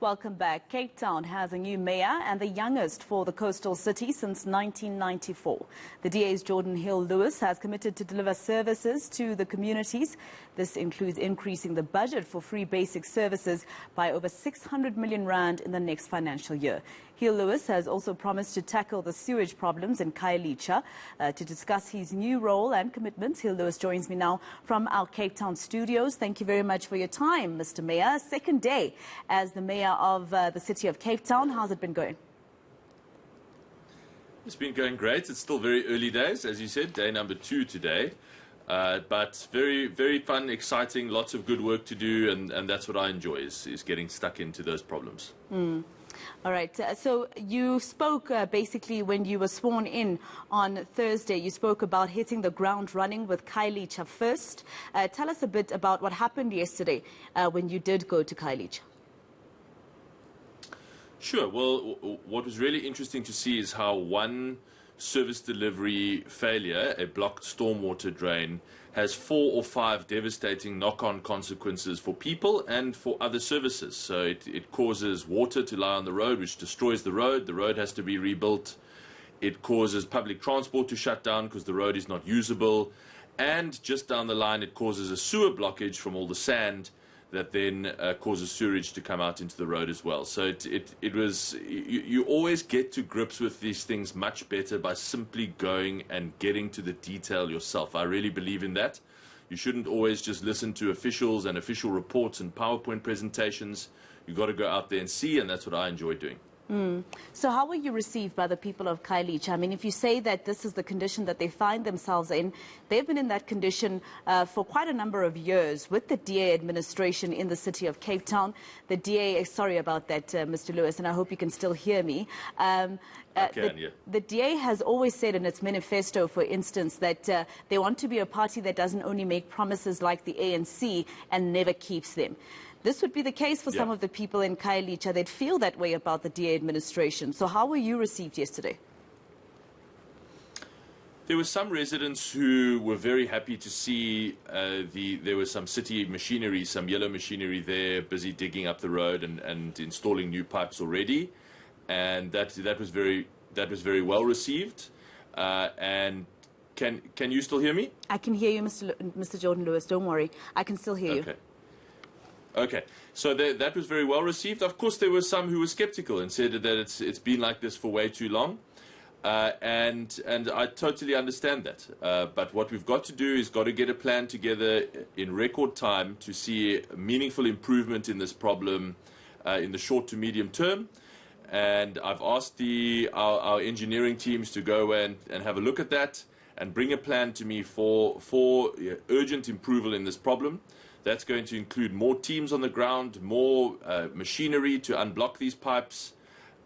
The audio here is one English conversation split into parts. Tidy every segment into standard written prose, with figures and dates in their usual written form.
Welcome back. Cape Town has a new mayor and the youngest for the coastal city since 1994. The DA's Geordin Hill-Lewis has committed to deliver services to the communities. This includes increasing the budget for free basic services by over 600 million rand in the next financial year. Hill-Lewis has also promised to tackle the sewage problems in Khayelitsha. To discuss his new role and commitments, Hill-Lewis joins me now from our Cape Town studios. Thank you very much for your time, Mr. Mayor. Second day as the mayor of the city of Cape Town. How's it been going? It's been going great. It's still very early days, as you said, day number 2 today. But very, very fun, exciting, lots of good work to do, and that's what I enjoy, is getting stuck into those problems. All right. So you spoke basically when you were sworn in on Thursday. You spoke about hitting the ground running with Khayelitsha first. Tell us a bit about what happened yesterday when you did go to Khayelitsha. Sure. Well, what was really interesting to see is how one service delivery failure, a blocked stormwater drain, has 4 or 5 devastating knock-on consequences for people and for other services. So it causes water to lie on the road, which destroys the road. The road has to be rebuilt. It causes public transport to shut down because the road is not usable. And just down the line, it causes a sewer blockage from all the sand that then causes sewage to come out into the road as well. So you always get to grips with these things much better by simply going and getting to the detail yourself. I really believe in that. You shouldn't always just listen to officials and official reports and PowerPoint presentations. You've got to go out there and see, and that's what I enjoy doing. So how were you received by the people of Khayelitsha? I mean, if you say that this is the condition that they find themselves in, they've been in that condition for quite a number of years with the DA administration in the city of Cape Town. The DA, sorry about that, Mr. Lewis, and I hope you can still hear me. The DA has always said in its manifesto, for instance, that they want to be a party that doesn't only make promises like the ANC and never keeps them. This would be the case for some of the people in Khayelitsha. They'd feel that way about the DA administration. So how were you received yesterday? There were some residents who were very happy to see there was some city machinery, some yellow machinery there, busy digging up the road and installing new pipes already, and that was very well received. And can you still hear me? I can hear you, Mr. Geordin Lewis. Don't worry, I can still hear you. Okay, so that was very well received. Of course, there were some who were skeptical and said that it's been like this for way too long, and I totally understand that. But what we've got to do is got to get a plan together in record time to see meaningful improvement in this problem in the short to medium term. And I've asked our engineering teams to go and have a look at that and bring a plan to me for urgent approval in this problem. That's going to include more teams on the ground, more machinery to unblock these pipes,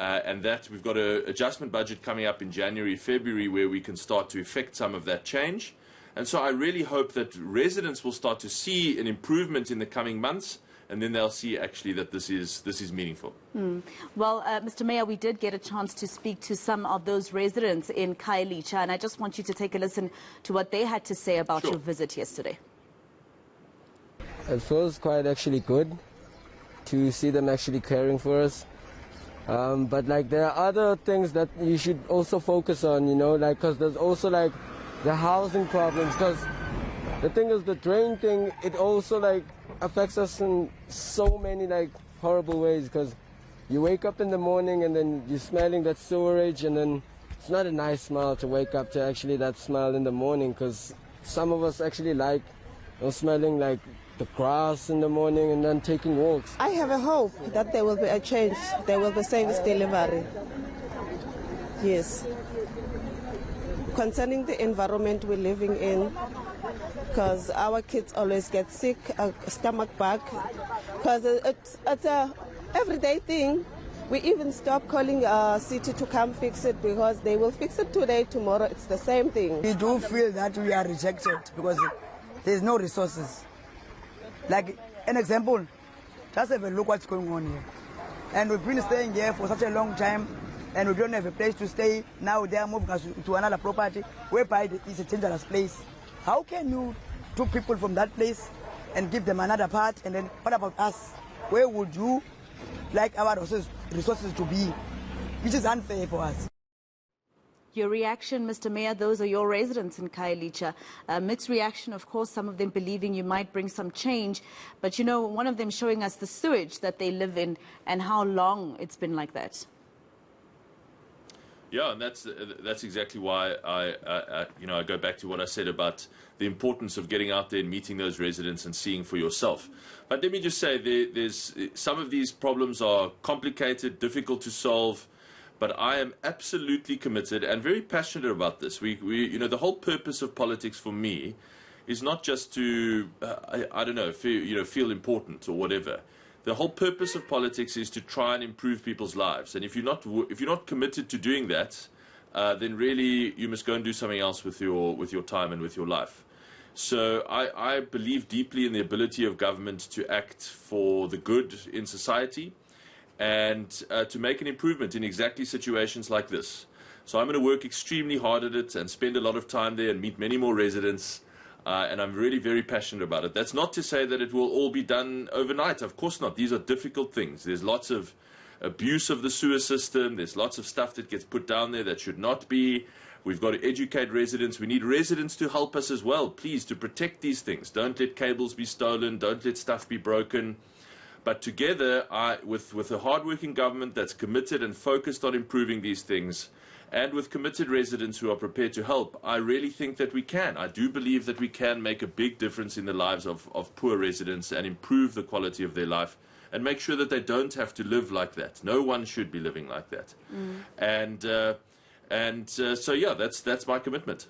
and that we've got an adjustment budget coming up in January, February, where we can start to effect some of that change. And so I really hope that residents will start to see an improvement in the coming months, and then they'll see actually that this is meaningful. Well, Mr. Mayor, we did get a chance to speak to some of those residents in Khayelitsha, and I just want you to take a listen to what they had to say about your visit yesterday. It feels quite actually good to see them actually caring for us. But like there are other things that you should also focus on, you know, like because there's also like the housing problems. Because the thing is, the drain thing, it also like affects us in so many like horrible ways. Because you wake up in the morning and then you're smelling that sewerage, and then it's not a nice smell to wake up to actually that smell in the morning. Because some of us actually like smelling like the grass in the morning and then taking walks. I have a hope that there will be a change. There will be service delivery. Yes. Concerning the environment we're living in, because our kids always get sick, stomach bug, because it's a everyday thing. We even stop calling our city to come fix it because they will fix it today, tomorrow it's the same thing. We do feel that we are rejected because there's no resources. Like an example, just have a look what's going on here. And we've been staying here for such a long time and we don't have a place to stay. Now they are moving us to another property whereby it's a dangerous place. How can you take people from that place and give them another part, and then what about us? Where would you like our resources to be, which is unfair for us. Your reaction, Mr. Mayor, those are your residents in Khayelitsha. Mixed reaction, of course, some of them believing you might bring some change. But, you know, one of them showing us the sewage that they live in and how long it's been like that. Yeah, and that's exactly why I go back to what I said about the importance of getting out there and meeting those residents and seeing for yourself. But let me just say, there's some of these problems are complicated, difficult to solve. But I am absolutely committed and very passionate about this. The whole purpose of politics for me is not just to, feel important or whatever. The whole purpose of politics is to try and improve people's lives. And if you're not committed to doing that, then really you must go and do something else with your time and with your life. So I believe deeply in the ability of government to act for the good in society, and to make an improvement in exactly situations like this. So I'm going to work extremely hard at it and spend a lot of time there and meet many more residents, and I'm really very passionate about it. That's not to say that it will all be done overnight. Of course not. These are difficult things. There's lots of abuse of the sewer system. There's lots of stuff that gets put down there that should not be. We've got to educate residents. We need residents to help us as well, please, to protect these things. Don't let cables be stolen. Don't let stuff be broken. But together, with a hard-working government that's committed and focused on improving these things, and with committed residents who are prepared to help, I really think that we can. I do believe that we can make a big difference in the lives of poor residents and improve the quality of their life and make sure that they don't have to live like that. No one should be living like that. That's my commitment.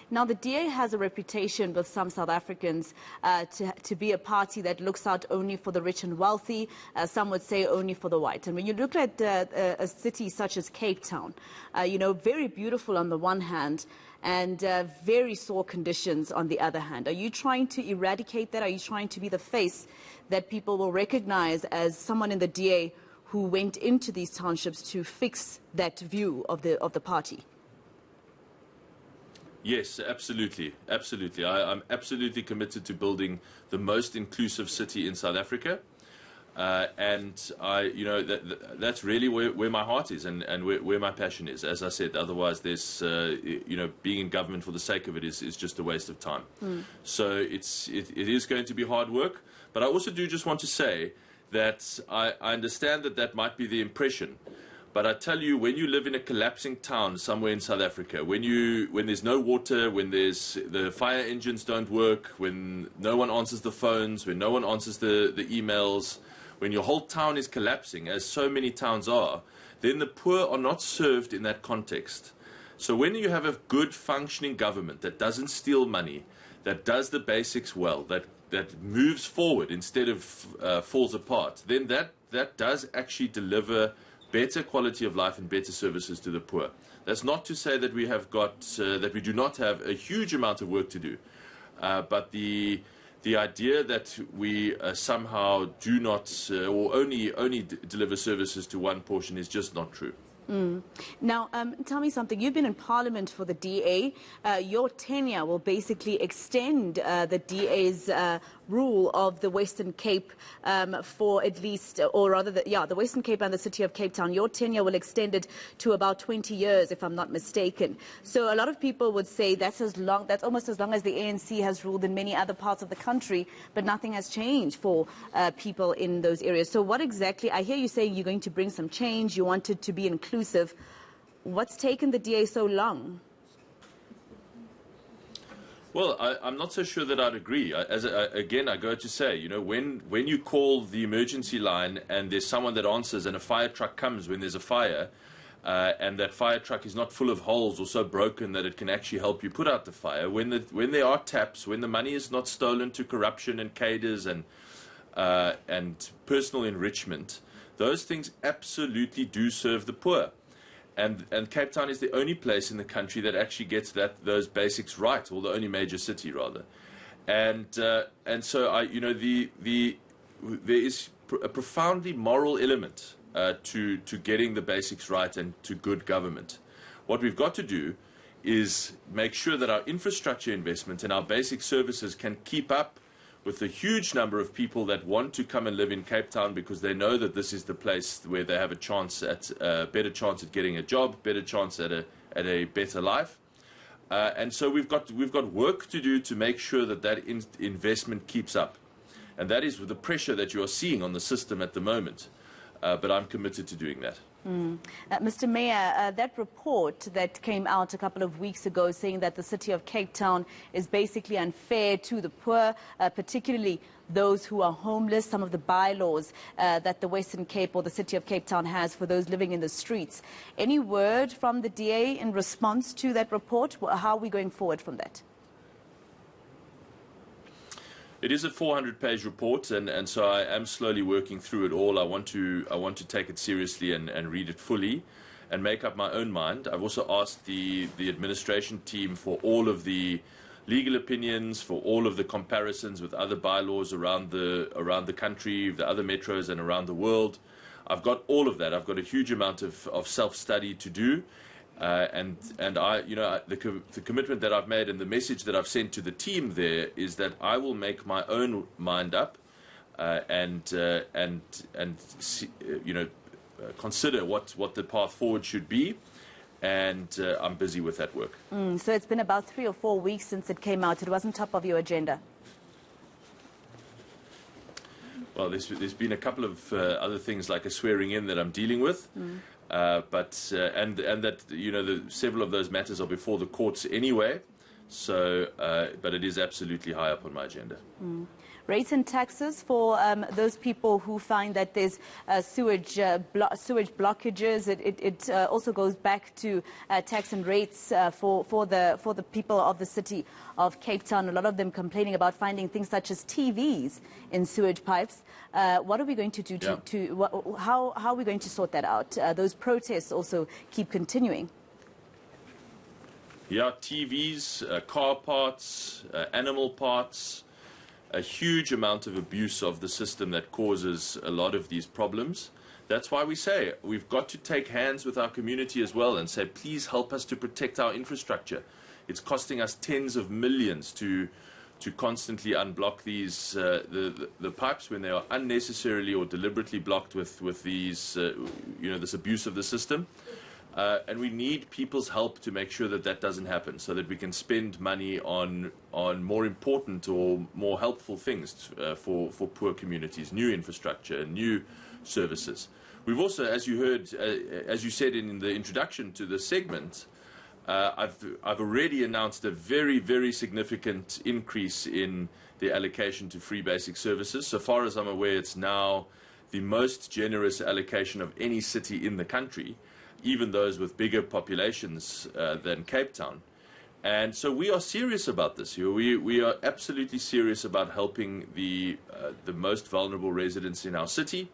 Now, the DA has a reputation with some South Africans to be a party that looks out only for the rich and wealthy, some would say only for the white. And when you look at a city such as Cape Town, very beautiful on the one hand and very sore conditions on the other hand. Are you trying to eradicate that? Are you trying to be the face that people will recognize as someone in the DA who went into these townships to fix that view of the party? Yes, absolutely. Absolutely. I'm absolutely committed to building the most inclusive city in South Africa. That's really where my heart is and where my passion is. As I said, otherwise there's, being in government for the sake of it is just a waste of time. So it is going to be hard work. But I also do just want to say that I understand that might be the impression. But I tell you, when you live in a collapsing town somewhere in South Africa, when there's no water, when the fire engines don't work, when no one answers the phones, when no one answers the emails, when your whole town is collapsing, as so many towns are, then the poor are not served in that context. So when you have a good functioning government that doesn't steal money, that does the basics well, that moves forward instead of falls apart, then that does actually deliver better quality of life and better services to the poor. That's not to say that that we do not have a huge amount of work to do, but the idea that we somehow do not or only deliver services to one portion is just not true. Now, tell me something. You've been in Parliament for the DA. Your tenure will basically extend the DA's rule of the Western Cape for at least, or rather, the Western Cape and the city of Cape Town. Your tenure will extend it to about 20 years, if I'm not mistaken. So a lot of people would say that's almost as long as the ANC has ruled in many other parts of the country, but nothing has changed for people in those areas. So what exactly, I hear you saying you're going to bring some change, you want it to be inclusive. What's taken the DA so long? Well, I'm not so sure that I'd agree. Again, I go to say, when you call the emergency line and there's someone that answers and a fire truck comes when there's a fire, and that fire truck is not full of holes or so broken that it can actually help you put out the fire, when there are taps, when the money is not stolen to corruption and cadres and personal enrichment, those things absolutely do serve the poor. And Cape Town is the only place in the country that actually gets those basics right, or the only major city rather. And so there is a profoundly moral element to getting the basics right and to good government. What we've got to do is make sure that our infrastructure investment and our basic services can keep up with a huge number of people that want to come and live in Cape Town because they know that this is the place where they have a chance at better chance at getting a job, better chance at a better life. And so we've got work to do to make sure that investment keeps up. And that is with the pressure that you are seeing on the system at the moment. But I'm committed to doing that. Mr. Mayor, that report that came out a couple of weeks ago saying that the city of Cape Town is basically unfair to the poor, particularly those who are homeless, some of the bylaws that the Western Cape or the city of Cape Town has for those living in the streets. Any word from the DA in response to that report? How are we going forward from that? It is a 400-page report, and so I am slowly working through it all. I want to take it seriously and read it fully and make up my own mind. I've also asked the administration team for all of the legal opinions, for all of the comparisons with other bylaws around the country, the other metros and around the world. I've got all of that. I've got a huge amount of self-study to do. And I, the commitment that I've made and the message that I've sent to the team there is that I will make my own mind up and consider what the path forward should be. And I'm busy with that work. So it's been about 3 or 4 weeks since it came out. It wasn't top of your agenda. Well, there's been a couple of other things like a swearing in that I'm dealing with. But that several of those matters are before the courts anyway. So, but it is absolutely high up on my agenda. Rates and taxes for those people who find that there's sewage blockages. It also goes back to tax and rates for the people of the city of Cape Town. A lot of them complaining about finding things such as TVs in sewage pipes. What are we going to do how are we going to sort that out? Those protests also keep continuing. Yeah, TVs, car parts, animal parts. A huge amount of abuse of the system that causes a lot of these problems. That's why we say we've got to take hands with our community as well and say, please help us to protect our infrastructure. It's costing us tens of millions to constantly unblock these the pipes when they are unnecessarily or deliberately blocked with these this abuse of the system. And we need people's help to make sure that doesn't happen, so that we can spend money on more important or more helpful things for poor communities, new infrastructure, new services. We've also, as you heard, as you said in the introduction to the segment, I've already announced a very, very significant increase in the allocation to free basic services. So far as I'm aware, it's now the most generous allocation of any city in the country, even those with bigger populations than Cape Town. And so we are serious about this. We are absolutely serious about helping the most vulnerable residents in our city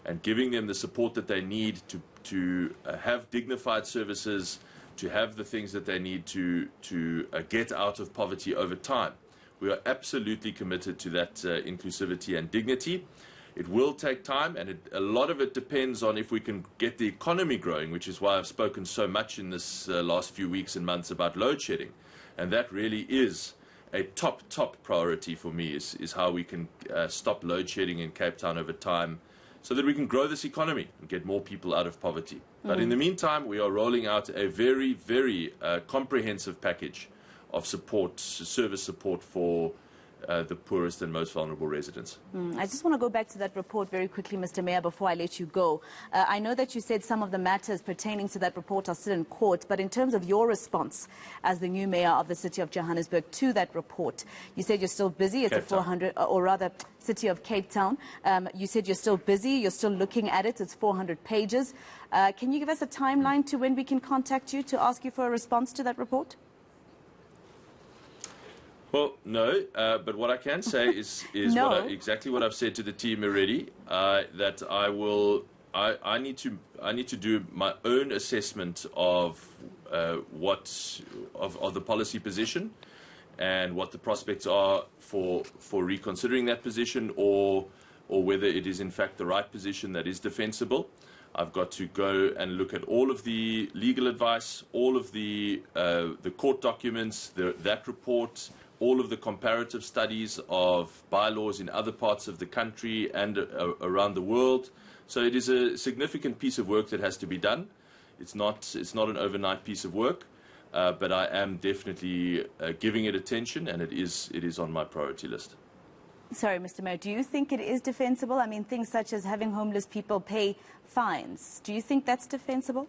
and giving them the support that they need to have dignified services, to have the things that they need to get out of poverty over time. We are absolutely committed to that inclusivity and dignity. It will take time, and a lot of it depends on if we can get the economy growing, which is why I've spoken so much in this last few weeks and months about load shedding. And that really is a top priority for me, is how we can stop load shedding in Cape Town over time so that we can grow this economy and get more people out of poverty. But in the meantime, we are rolling out a very, very comprehensive package of service support for the poorest and most vulnerable residents. I just want to go back to that report very quickly, Mr. Mayor, before I let you go. I know that you said some of the matters pertaining to that report are still in court, but in terms of your response as the new mayor of the city of Johannesburg to that report, you said you're still busy. It's a 400, or rather, city of Cape Town. You said you're still busy. You're still looking at it. It's 400 pages. Can you give us a timeline to when we can contact you to ask you for a response to that report? Well, no, but what I can say is No. exactly what I've said to the team already. That I need to do my own assessment of of the policy position and what the prospects are for reconsidering that position, or whether it is in fact the right position that is defensible. I've got to go and look at all of the legal advice, all of the court documents, that report, all of the comparative studies of bylaws in other parts of the country and around the world. So it is a significant piece of work that has to be done. It's not an overnight piece of work, but I am definitely giving it attention, and it is on my priority list. Sorry, Mr. Mayor, do you think it is defensible? I mean, things such as having homeless people pay fines. Do you think that's defensible?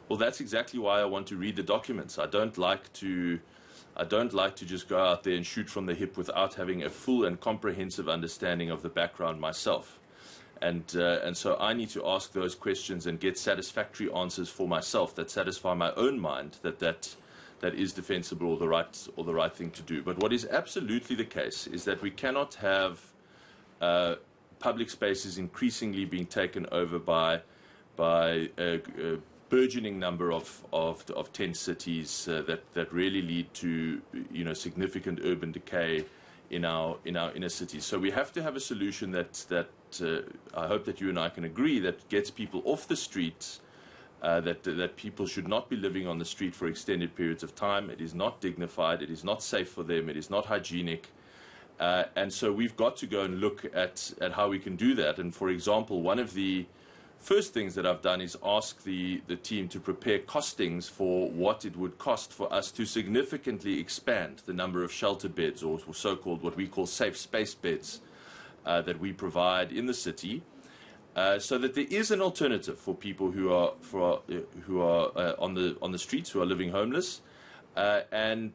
Well, that's exactly why I want to read the documents. I don't like to just go out there and shoot from the hip without having a full and comprehensive understanding of the background myself. And so I need to ask those questions and get satisfactory answers for myself that satisfy my own mind that is defensible or the right thing to do. But what is absolutely the case is that we cannot have public spaces increasingly being taken over by a burgeoning number of tent cities that really lead to significant urban decay in our inner cities. So we have to have a solution that I hope that you and I can agree that gets people off the streets. That people should not be living on the street for extended periods of time. It is not dignified. It is not safe for them. It is not hygienic. And so we've got to go and look at how we can do that. And for example, one of the first things that I've done is ask the team to prepare costings for what it would cost for us to significantly expand the number of shelter beds, or so-called what we call safe space beds, that we provide in the city. So that there is an alternative for people who are on the streets, who are living homeless, and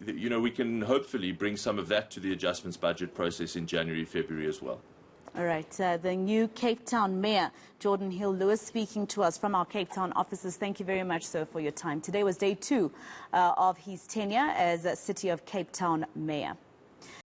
we can hopefully bring some of that to the adjustments budget process in January, February as well. All right, the new Cape Town Mayor, Geordin Hill-Lewis, speaking to us from our Cape Town offices. Thank you very much, sir, for your time. Today was day 2 of his tenure as City of Cape Town Mayor.